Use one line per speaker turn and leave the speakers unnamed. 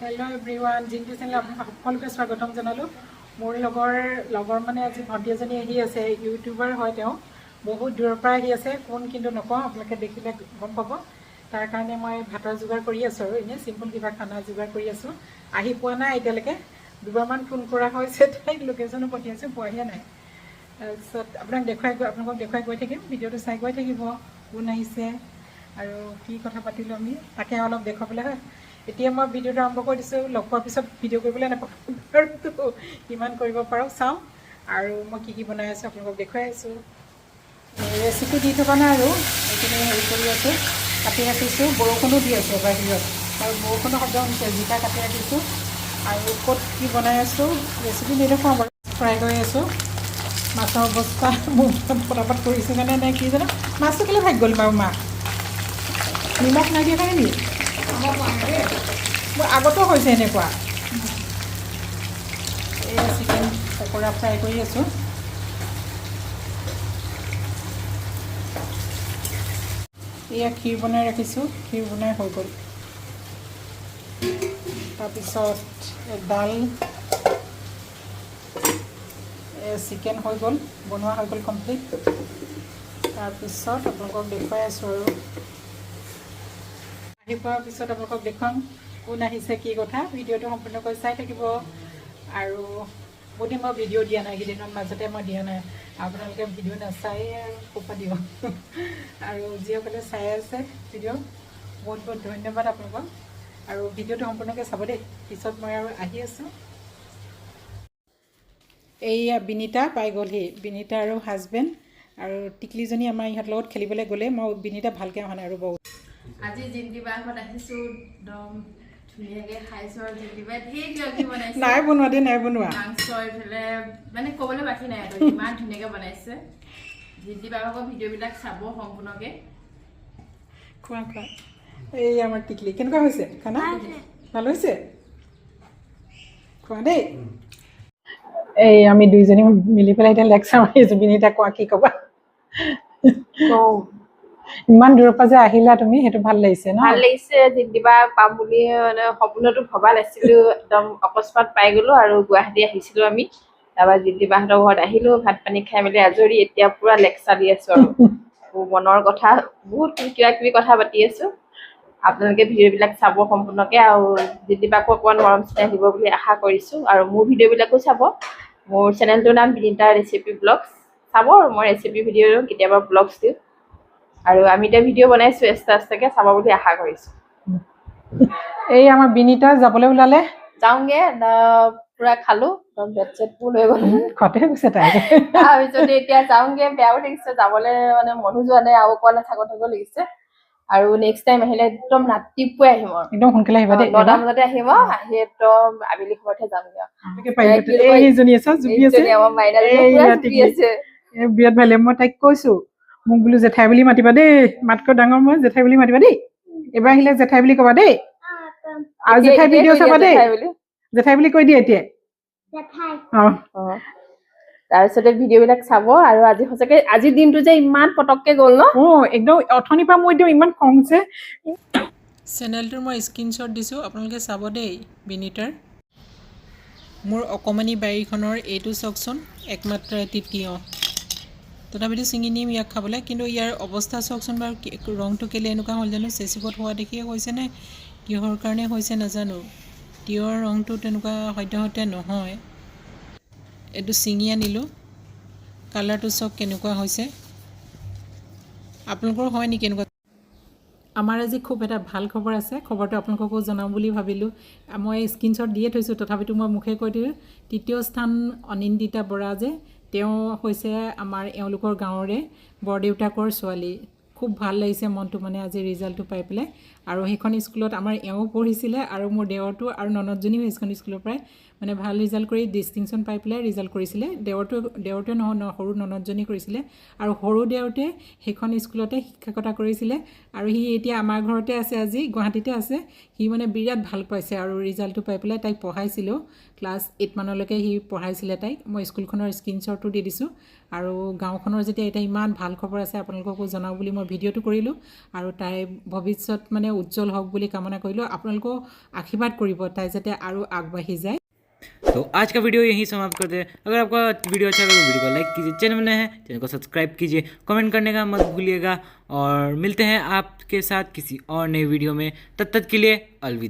Hello everyone Jintu channel সকলোকে স্বাগতম জনালো মোৰ লগৰ মানে আজি ভণ্টি এজনী আহি আছে ইউটিউবাৰ হয় তেওঁ বহুত দূৰৰ পৰা আহি আছে কোন কিন্তু নকওঁ আপোনালোকে দেখিলে গম পাব তাৰ কাৰণে মই ভাতৰ যোগাৰ কৰি আছো আৰু এনে সিম্পল কিবা খানা যোগাৰ কৰি আছো আহি পোৱা নাই এতিয়ালৈকে দুবাৰমান ফোন কৰা হৈছে তাই লোকেশনো পঠিয়াইছে পোৱাহে নাই তাৰপিছত আপোনালোকক দেখুৱাই গৈ থাকিম ভিডিঅ'টো চাই গৈ থাকিব কোন আহিছে আৰু কি কথা পাতিলোঁ আমি তাকে অলপ দেখুৱাবলৈ হয় এতিয়া মই ভিডিঅ'টো আৰম্ভ কৰি দিছোঁ লগ পোৱাৰ পিছত ভিডিঅ' কৰিবলৈ নাপাওঁ কিমান কৰিব পাৰোঁ চাওঁ আৰু মই কি বনাই আছোঁ আপোনালোকক দেখুৱাই আছোঁ ৰেচিপি দি থকা নাই আৰু এইখিনি হেৰি কৰি আছোঁ কাটি ৰাখিছোঁ বৰষুণো দি আছোঁ বাহিৰত আৰু বৰষুণৰ শব্দ শুনিছে জিকা কাটি ৰাখিছোঁ আৰু ক'ত কি বনাই আছোঁ ৰেচিপি নেদেখুৱাওঁ বাৰু ফ্ৰাই কৰি আছোঁ মাছৰ অৱস্থা মোৰ পটাপট কৰিছোঁ কাৰণে নে কি জানো মাছটো কেলৈ ভাগি গ'ল বাৰু মা নিমখ নাইদিয়া কাৰণে নেকি মোৰ আগতো হৈছে এনেকুৱা এয়া চিকেন পকৰা ফ্ৰাই কৰি আছোঁ এয়া ক্ষীৰ বনাই ৰাখিছোঁ ক্ষীৰ বনাই হৈ গ'ল তাৰপিছত ডাল চিকেন হৈ গ'ল বনোৱা হৈ গ'ল কমপ্লিট তাৰপিছত আপোনালোকক দেখুৱাই আছোঁ আৰু আহি পোৱাৰ পিছত আপোনালোকক দেখুৱাম কোন আহিছে কি কথা ভিডিঅ'টো সম্পূৰ্ণকৈ চাই থাকিব আৰু বহুদিন মই ভিডিঅ' দিয়া নাই কেইদিনৰ মাজতে মই দিয়া নাই আপোনালোকে ভিডিঅ' নাচাই আৰু কোপা দিব আৰু যিসকলে চাই আছে ভিডিঅ' বহুত বহুত ধন্যবাদ আপোনালোকক আৰু ভিডিঅ'টো সম্পূৰ্ণকৈ চাব দেই পিছত মই আৰু আহি আছোঁ এইয়া বিনীতা পাই গ'লহি বিনীতা আৰু হাজবেণ্ড আৰু টিকলিজনী আমাৰ ইহঁতৰ লগত খেলিবলৈ গ'লে মই বিনীতা ভালকৈ অহা নাই আৰু বহুত
আজি জিন্তি বাহত আহিছো একদম ধুনীয়াকে খাইছো আৰু জিন্তি বাই ধেৰ কিবা কিবি বনাইছে
নাই বনোৱা দেই নাই বনোৱা
মাংস এইফালে মানে ক'বলৈ বাকী নাই আৰু ইমান ধুনীয়াকে বনাইছে জিন্তি বাহকৰ ভিডিঅ'বিলাক চাব সম্পূৰ্ণকে
খোৱা খোৱা এই আমাৰ টিকলি কেনেকুৱা হৈছে খানা ভাল হৈছে খোৱা দেই এই আমি দুইজনী মিলি পেলাই এতিয়া লেকচাৰ মাৰি আছোঁ বিনীতা কোৱা কি ক'বা ইমান দূৰৰ পৰা যে আহিলা তুমি সেইটো ভাল লাগিছে ন
ভাল লাগিছে জিন্তিবা পাম বুলি মানে সপোনতো ভবা নাছিলো একদম অকস্মাত পাই গলো আৰু গুৱাহাটী আহিছিলো আমি তাৰপৰা জিন্তিবাহঁতৰ ঘৰত আহিলো ভাত পানী খাই মেলি আজৰি এতিয়া পুৰা লেকচাৰ দি আছো আৰু মনৰ কথা বহুত কিবা কিবি কথা পাতি আছো আপোনালোকে ভিডিঅ'বিলাক চাব সম্পূৰ্ণকে আৰু জিন্তিবাকো অকণমান মৰম চেনেহ দিব বুলি আশা কৰিছো আৰু মোৰ ভিডিঅ'বিলাকো চাব মোৰ চেনেলটোৰ নাম বিনীতা ৰেচিপি ব্লগছ চাব আৰু মই ৰেচিপি ভিডিঅ' কেতিয়াবা ব্লগছ দিওঁ আৰু আমি এতিয়া ভিডিঅ' বনাইছো এক্সট্ৰাকে চাব বুলি আশা কৰিছো
এই আমাৰ বিনীতা যাবলৈ ওলালে
যাওঁগে পুৰা খালো বেড চেট ফুল হৈ গ'ল
খতে গৈছে তাই
তাৰপিছত এতিয়া যাওঁগে বেয়াও লাগিছে যাবলৈ মানে মনো যোৱা নাই আৰু অকলে থাকো লাগিছে আৰু নেক্সট টাইম আহিলে একদম ৰাতিপুৱাই আহিম আৰু
একদম সোনকালে আহিবা দেই
9টা বজাতে আহিম আহি একদম আবেলি সময়তহে যামগে
বিৰাট ভালে মই তাইক কৈছো মোক বোলো জেঠাই বুলি মাতিবা দেই মাতকৈ ডাঙৰ মই জেঠাই বুলি মাতিবা দেই এবাৰ আহিলে জেঠাই বুলি ক'বা দেই আৰু জেঠাই ভিডিঅ' চাবা দেই জেঠাই বুলি কৈ দিয়ে এতিয়া
তাৰপিছতে ভিডিঅ'বিলাক চাব আৰু আজি সঁচাকে আজিৰ দিনটো যে ইমান পটককে গ'ল ন
একদম অথনিৰ পৰা মোৰ একদম ইমান খং উঠিছে চেনেলটোৰ মই স্ক্ৰীনশ্বট দিছোঁ আপোনালোকে চাব দেই বিনীতাৰ মোৰ অকণমানি বাৰীখনৰ এইটো চাওকচোন একমাত্ৰ এটি তিয়ঁহ তথাপিতো ছিঙি নিম ইয়াক খাবলৈ কিন্তু ইয়াৰ অৱস্থা চাওকচোন বাৰু ৰংটো কেলৈ এনেকুৱা হ'ল জানো চেচিপত হোৱা দেখিয়ে হৈছেনে কিহৰ কাৰণে হৈছে নাজানো তিয়ঁহৰ ৰংটো তেনেকুৱা সদ্যহতে নহয় এইটো ছিঙি আনিলোঁ কালাৰটো চাওক কেনেকুৱা হৈছে আপোনালোকৰ হয় নেকি এনেকুৱা আমাৰ আজি খুব এটা ভাল খবৰ আছে খবৰটো আপোনালোককো জনাম বুলি ভাবিলোঁ মই স্ক্ৰীনশ্বট দিয়ে থৈছোঁ তথাপিতো মই মুখে কৈ দিওঁ তৃতীয় স্থান অনিন্দিতা বৰা যে তেওঁ হৈছে আমাৰ এওঁলোকৰ গাঁৱৰে বৰদেউতাকৰ ছোৱালী খুব ভাল লাগিছে মনটো মানে আজি ৰিজাল্টটো পাই পেলাই আৰু সেইখন স্কুলত আমাৰ এওঁ পঢ়িছিলে আৰু মোৰ দেৱৰটো আৰু ননদজনীও সেইখন স্কুলৰ পৰাই মানে ভাল ৰিজাল্ট কৰি ডিষ্টিংশ্যন পাই পেলাই ৰিজাল্ট কৰিছিলে দেৱৰটোৱে নহয় সৰু ননদজনী কৰিছিলে আৰু সৰু দেৱৰটোৱে সেইখন স্কুলতে শিক্ষকতা কৰিছিলে আৰু সি এতিয়া আমাৰ ঘৰতে আছে আজি গুৱাহাটীতে আছে সি মানে বিৰাট ভাল পাইছে আৰু ৰিজাল্টটো পাই পেলাই তাইক পঢ়াইছিলোঁ ক্লাছ 8 মানলৈকে সি পঢ়াইছিলে তাইক মই স্কুলখনৰ স্ক্ৰীনশ্বটটো দি দিছোঁ আৰু গাঁওখনৰ যেতিয়া এতিয়া ইমান ভাল খবৰ আছে আপোনালোককো জনাওঁ বুলি মই ভিডিঅ'টো কৰিলোঁ আৰু তাই ভৱিষ্যত মানে উজ্জ্বল হওক বুলি কামনা কৰিলোঁ। আপোনালোকেও আশীৰ্বাদ কৰিব তাই যাতে আৰু আগবাঢ়ি যায়।
तो आज का वीडियो यहीं समाप्त करते हैं। अगर आपका वीडियो अच्छा लगा तो वीडियो को लाइक कीजिए, चैनल में नए हैं चैनल को सब्सक्राइब कीजिए, कमेंट करने का मत भूलिएगा और मिलते हैं आपके साथ किसी और नए वीडियो में। तब तक के लिए अलविदा।